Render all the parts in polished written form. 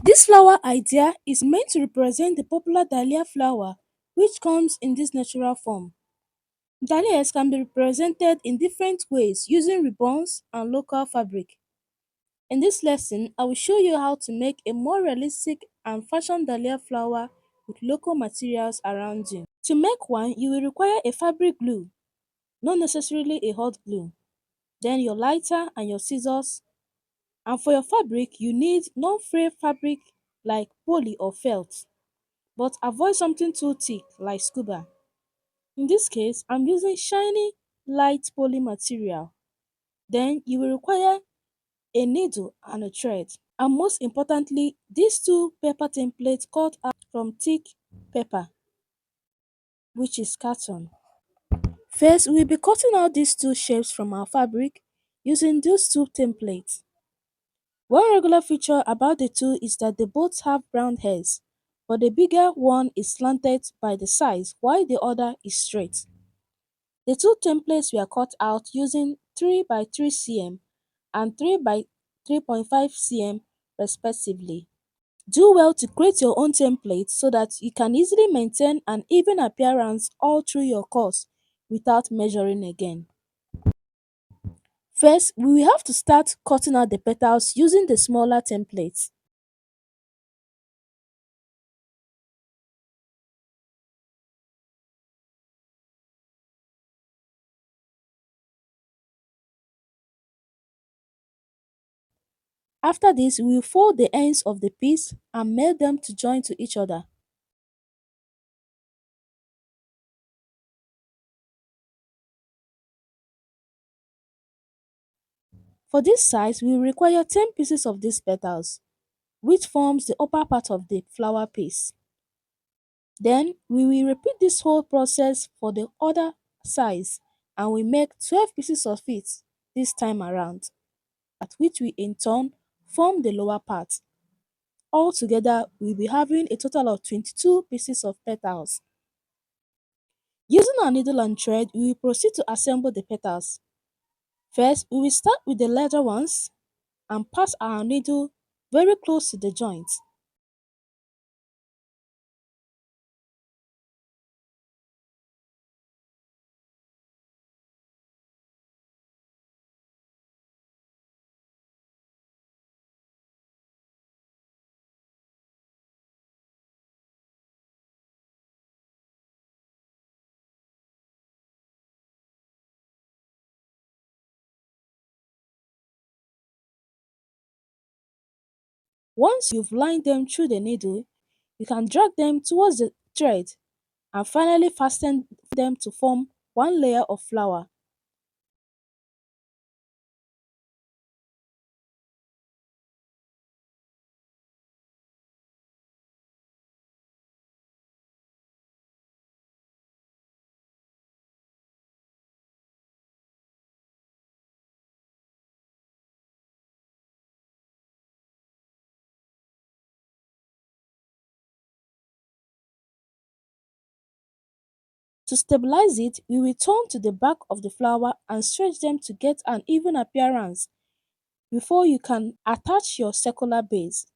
This flower idea is meant to represent the popular dahlia flower which comes in this natural form. Dahlias can be represented in different ways using ribbons and local fabric. In this lesson, I will show you how to make a more realistic and fashion dahlia flower with local materials around you. To make one, you will require a fabric glue, not necessarily a hot glue, then your lighter and your scissors. And for your fabric, you need non-fray fabric like poly or felt, but avoid something too thick like scuba. In this case, I'm using shiny light poly material. Then you will require a needle and a thread. And most importantly, these two paper templates cut out from thick paper, which is carton. First, we'll be cutting out these two shapes from our fabric using those two templates. One regular feature about the two is that they both have round heads, but the bigger one is slanted by the size while the other is straight. The two templates were cut out using 3 by 3 cm and 3 by 3.5 cm respectively. Do well to create your own template so that you can easily maintain an even appearance all through your course without measuring again. First, we will have to start cutting out the petals using the smaller templates. After this, we will fold the ends of the piece and melt them to join to each other. For this size, we will require 10 pieces of these petals, which forms the upper part of the flower piece. Then, we will repeat this whole process for the other size and we make 12 pieces of it this time around, at which we in turn form the lower part. Altogether, we'll be having a total of 22 pieces of petals. Using our needle and thread, we will proceed to assemble the petals. First, we will start with the larger ones and pass our needle very close to the joint. Once you've lined them through the needle, you can drag them towards the thread and finally fasten them to form one layer of flower. To stabilize it, we will turn to the back of the flower and stretch them to get an even appearance before you can attach your circular base.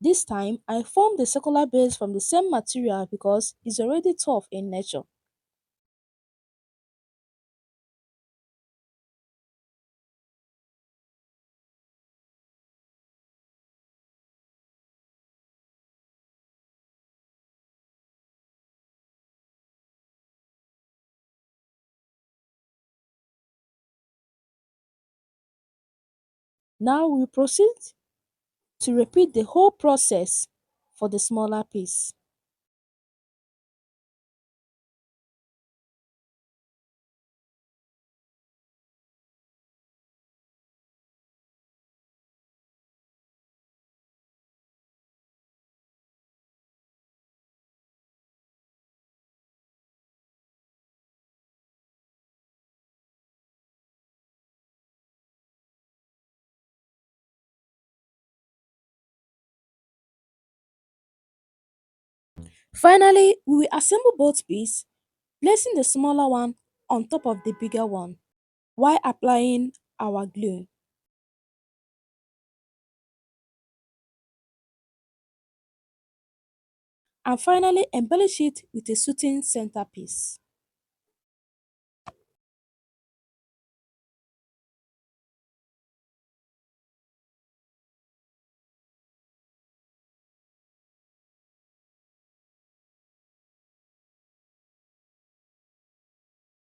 This time, I formed the circular base from the same material because it's already tough in nature. Now we proceed to repeat the whole process for the smaller piece. Finally, we will assemble both pieces, placing the smaller one on top of the bigger one while applying our glue. and finally embellish it with a soothing centerpiece.